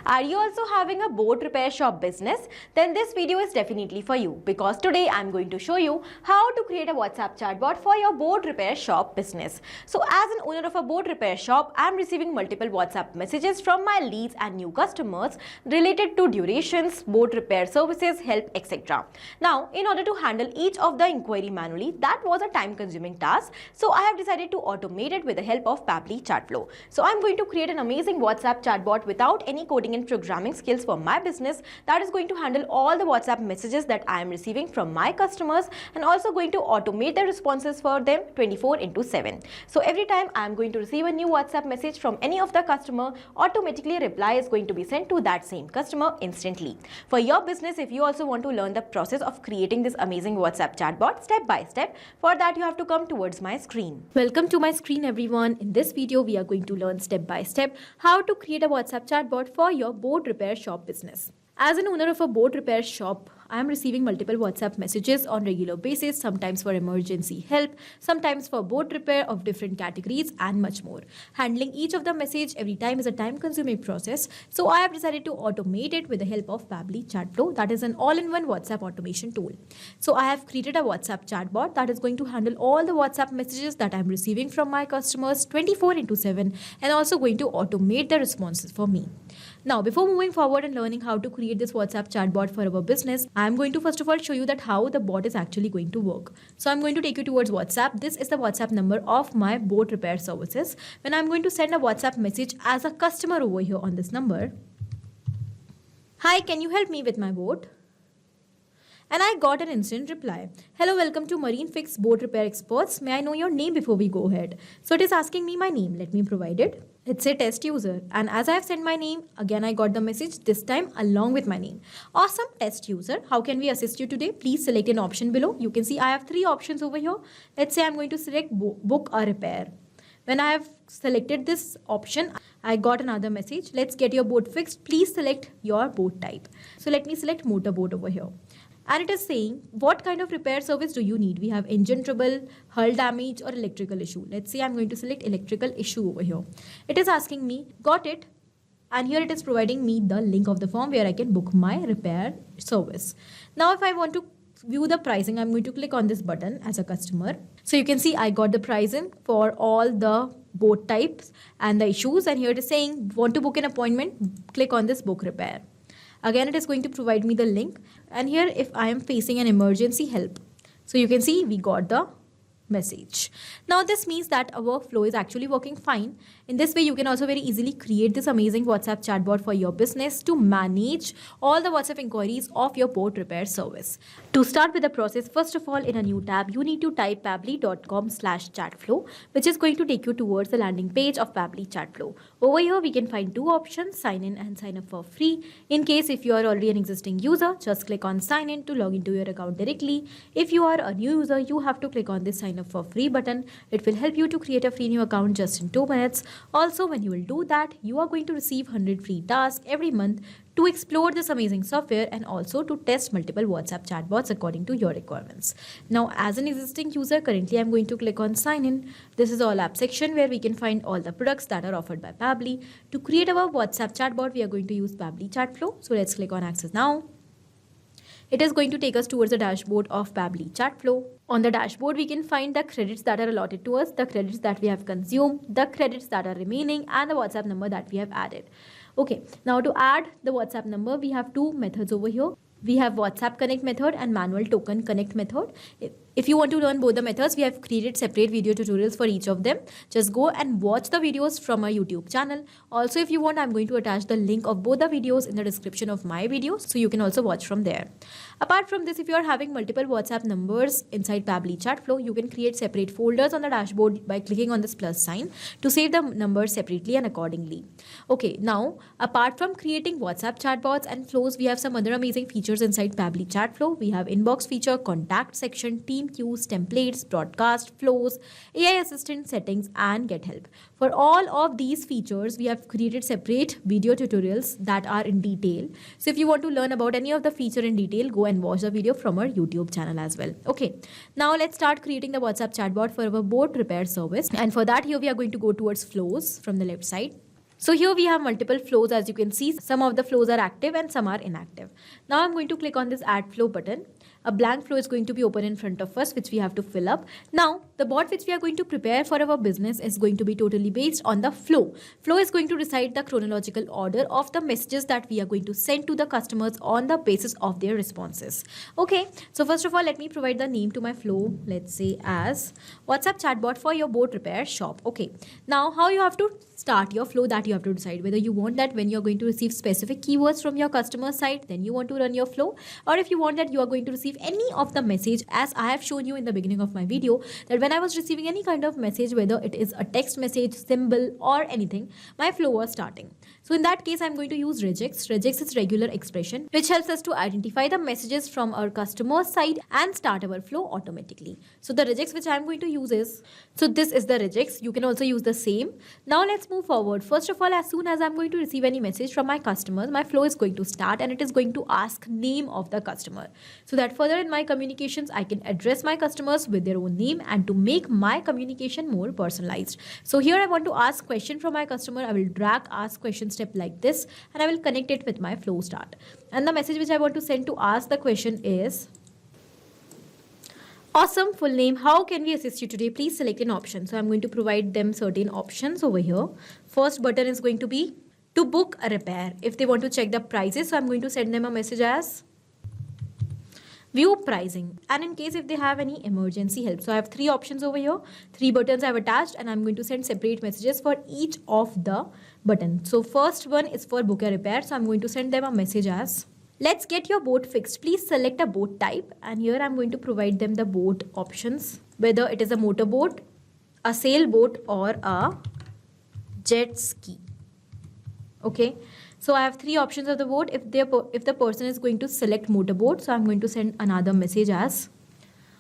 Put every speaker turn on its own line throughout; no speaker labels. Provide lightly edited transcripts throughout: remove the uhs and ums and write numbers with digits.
Are you also having a boat repair shop business? Then this video is definitely for you, because today I'm going to show you how to create a WhatsApp chatbot for your boat repair shop business. So as an owner of a boat repair shop, I'm receiving multiple WhatsApp messages from my leads and new customers related to durations, boat repair services, help, etc. Now, in order to handle each of the inquiry manually, that was a time-consuming task. So I have decided to automate it with the help of Pabbly Chatflow. So I'm going to create an amazing WhatsApp chatbot without any coding and programming skills for my business that is going to handle all the WhatsApp messages that I am receiving from my customers, and also going to automate the responses for them 24/7. So every time I am going to receive a new WhatsApp message from any of the customer, automatically a reply is going to be sent to that same customer instantly. For your business, if you also want to learn the process of creating this amazing WhatsApp chatbot step by step, for that you have to come towards my screen. Welcome to my screen, everyone. In this video, we are going to learn step by step how to create a WhatsApp chatbot for your boat repair shop business. As an owner of a boat repair shop, I am receiving multiple WhatsApp messages on regular basis, sometimes for emergency help, sometimes for boat repair of different categories, and much more. Handling each of the message every time is a time-consuming process, so I have decided to automate it with the help of Pabbly Chatflow, that is an all-in-one WhatsApp automation tool. So I have created a WhatsApp chatbot that is going to handle all the WhatsApp messages that I am receiving from my customers 24/7, and also going to automate the responses for me. Now, before moving forward and learning how to create this WhatsApp chatbot for our business, I'm going to first of all show you that how the bot is actually going to work. So I'm going to take you towards WhatsApp. This is the WhatsApp number of my boat repair services. When I'm going to send a WhatsApp message as a customer over here on this number, "Hi, can you help me with my boat?" And I got an instant reply. "Hello, welcome to Marine Fix Boat Repair Experts. May I know your name before we go ahead?" So it is asking me my name. Let me provide it. It's a test user. And as I have sent my name, again I got the message, this time along with my name. "Awesome, test user. How can we assist you today? Please select an option below." You can see I have 3 options over here. Let's say I'm going to select book a repair. When I have selected this option, I got another message. "Let's get your boat fixed. Please select your boat type." So let me select motorboat over here. And it is saying, what kind of repair service do you need? We have engine trouble, hull damage, or electrical issue. Let's say I'm going to select electrical issue over here. It is asking me, got it. And here it is providing me the link of the form where I can book my repair service. Now, if I want to view the pricing, I'm going to click on this button as a customer. So you can see I got the pricing for all the boat types and the issues. And here it is saying, want to book an appointment? Click on this book repair. Again, it is going to provide me the link. And here, if I am facing an emergency help, so you can see we got the message. Now, this means that our workflow is actually working fine. In this way, you can also very easily create this amazing WhatsApp chatbot for your business to manage all the WhatsApp inquiries of your boat repair service. To start with the process, first of all, in a new tab, you need to type pabbly.com/chatflow, which is going to take you towards the landing page of Pabbly Chatflow. Over here, we can find 2 options, sign in and sign up for free. In case if you are already an existing user, just click on sign in to log into your account directly. If you are a new user, you have to click on this sign up for free button. It will help you to create a free new account just in 2 minutes. Also, when you will do that, you are going to receive 100 free tasks every month to explore this amazing software, and also to test multiple WhatsApp chatbots according to your requirements. Now, as an existing user, currently I'm going to click on sign in. This is all app section where we can find all the products that are offered by Pabbly. To create our WhatsApp chatbot, we are going to use Pabbly Chatflow. So let's click on access now. It is going to take us towards the dashboard of Pabbly Chatflow. On the dashboard, we can find the credits that are allotted to us, the credits that we have consumed, the credits that are remaining, and the WhatsApp number that we have added. Okay, now to add the WhatsApp number, we have 2 methods over here. We have WhatsApp Connect method and manual token connect method. If you want to learn both the methods, we have created separate video tutorials for each of them. Just go and watch the videos from our YouTube channel. Also, if you want, I'm going to attach the link of both the videos in the description of my videos, so you can also watch from there. Apart from this, if you are having multiple WhatsApp numbers inside Pabbly Chatflow, you can create separate folders on the dashboard by clicking on this plus sign to save the numbers separately and accordingly. Okay, now, apart from creating WhatsApp chatbots and flows, we have some other amazing features inside Pabbly Chatflow. We have inbox feature, contact section, team queues, templates, broadcast, flows, AI assistant settings, and get help. For all of these features, we have created separate video tutorials that are in detail. So if you want to learn about any of the feature in detail, go and watch the video from our YouTube channel as well. Okay, now let's start creating the WhatsApp chatbot for our boat repair service. And for that, here we are going to go towards flows from the left side. So here we have multiple flows. As you can see, some of the flows are active and some are inactive. Now I'm going to click on this add flow button. A blank flow is going to be open in front of us, which we have to fill up. Now, the bot which we are going to prepare for our business is going to be totally based on the flow. Flow is going to decide the chronological order of the messages that we are going to send to the customers on the basis of their responses. Okay, so first of all, let me provide the name to my flow. Let's say as WhatsApp chatbot for your boat repair shop. Okay, now how you have to start your flow, that you have to decide whether you want that when you're going to receive specific keywords from your customer side, then you want to run your flow, or if you want that you are going to receive any of the message, as I have shown you in the beginning of my video, that when I was receiving any kind of message, whether it is a text message, symbol or anything, my flow was starting. So in that case, I'm going to use regex. Regex is regular expression, which helps us to identify the messages from our customer side and start our flow automatically. So the regex which I'm going to use is, so this is the regex. You can also use the same. Now let's move forward. First of all, as soon as I'm going to receive any message from my customers, my flow is going to start and it is going to ask name of the customer. So that further in my communications, I can address my customers with their own name and to make my communication more personalized. So here I want to ask question from my customer. I will drag ask question step like this and I will connect it with my flow start. And the message which I want to send to ask the question is, awesome, full name, how can we assist you today? Please select an option. So I'm going to provide them certain options over here. First button is going to be to book a repair. If they want to check the prices, so I'm going to send them a message as view pricing. And in case if they have any emergency help. So I have three options over here, three buttons I have attached, and I'm going to send separate messages for each of the buttons. So first one is for book a repair. So I'm going to send them a message as, let's get your boat fixed. Please select a boat type. And here I'm going to provide them the boat options, whether it is a motorboat, a sailboat or a jet ski. Okay. So I have three options of the boat. If the person is going to select motorboat, so I'm going to send another message as,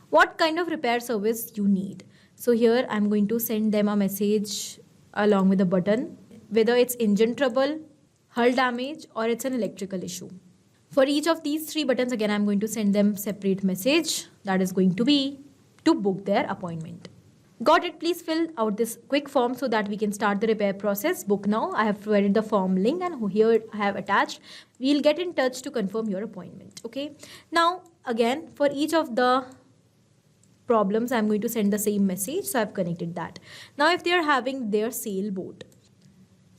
what kind of repair service you need. So here I'm going to send them a message along with a button, whether it's engine trouble, hull damage or it's an electrical issue. For each of these three buttons, again, I'm going to send them separate message that is going to be to book their appointment. Got it? Please fill out this quick form so that we can start the repair process. Book now. I have provided the form link and here I have attached. We'll get in touch to confirm your appointment. Okay. Now, again, for each of the problems, I'm going to send the same message. So I've connected that. Now, if they are having their sailboat,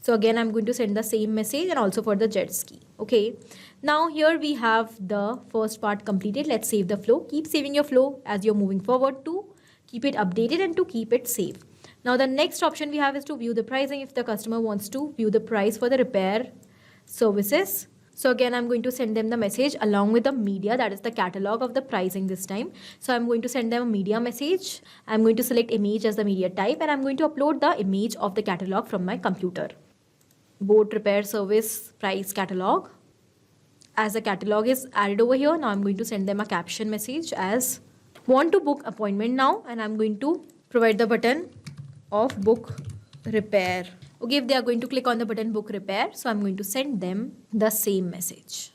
so again, I'm going to send the same message and also for the jet ski. Okay. Now here we have the first part completed. Let's save the flow. Keep saving your flow as you're moving forward to keep it updated and to keep it safe. Now the next option we have is to view the pricing if the customer wants to view the price for the repair services. So again, I'm going to send them the message along with the media, that is the catalog of the pricing this time. So I'm going to send them a media message. I'm going to select image as the media type and I'm going to upload the image of the catalog from my computer. Boat repair service price catalog. As the catalog is added over here, now I'm going to send them a caption message as, want to book appointment now, and I'm going to provide the button of book repair. Okay, if they are going to click on the button book repair, so I'm going to send them the same message.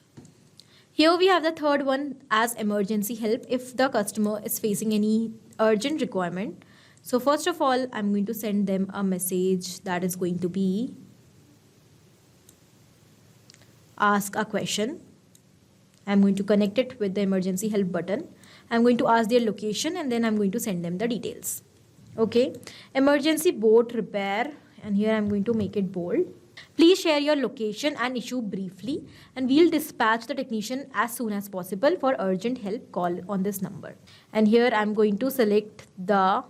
Here we have the third one as emergency help if the customer is facing any urgent requirement. So first of all, I'm going to send them a message that is going to be ask a question. I'm going to connect it with the emergency help button. I'm going to ask their location and then I'm going to send them the details. Okay, emergency boat repair, and here I'm going to make it bold. Please share your location and issue briefly and we'll dispatch the technician as soon as possible. For urgent help, call on this number. And here I'm going to select the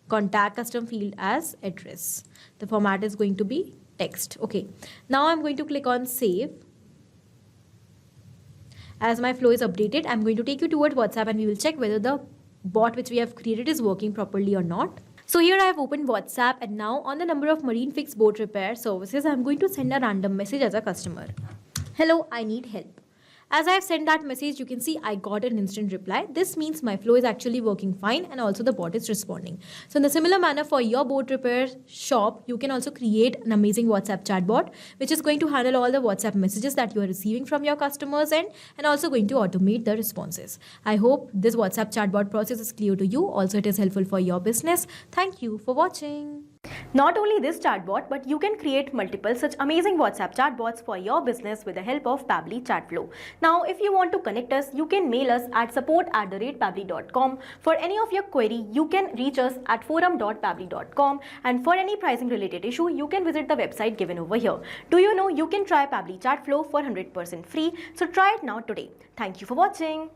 contact custom field as address. The format is going to be text. Okay, now I'm going to click on save. As my flow is updated, I'm going to take you toward WhatsApp and we will check whether the bot which we have created is working properly or not. So here I have opened WhatsApp and now on the number of Marine Fix boat repair services, I'm going to send a random message as a customer. Hello, I need help. As I have sent that message, you can see I got an instant reply. This means my flow is actually working fine and also the bot is responding. So in a similar manner for your boat repair shop, you can also create an amazing WhatsApp chatbot, which is going to handle all the WhatsApp messages that you are receiving from your customers and also going to automate the responses. I hope this WhatsApp chatbot process is clear to you. Also, it is helpful for your business. Thank you for watching. Not only this chatbot, but you can create multiple such amazing WhatsApp chatbots for your business with the help of Pabbly Chatflow. Now, if you want to connect us, you can mail us at support@pabbly.com. For any of your query, you can reach us at forum.pabbly.com, and for any pricing related issue, you can visit the website given over here. Do you know you can try Pabbly Chatflow for 100% free? So try it now today. Thank you for watching.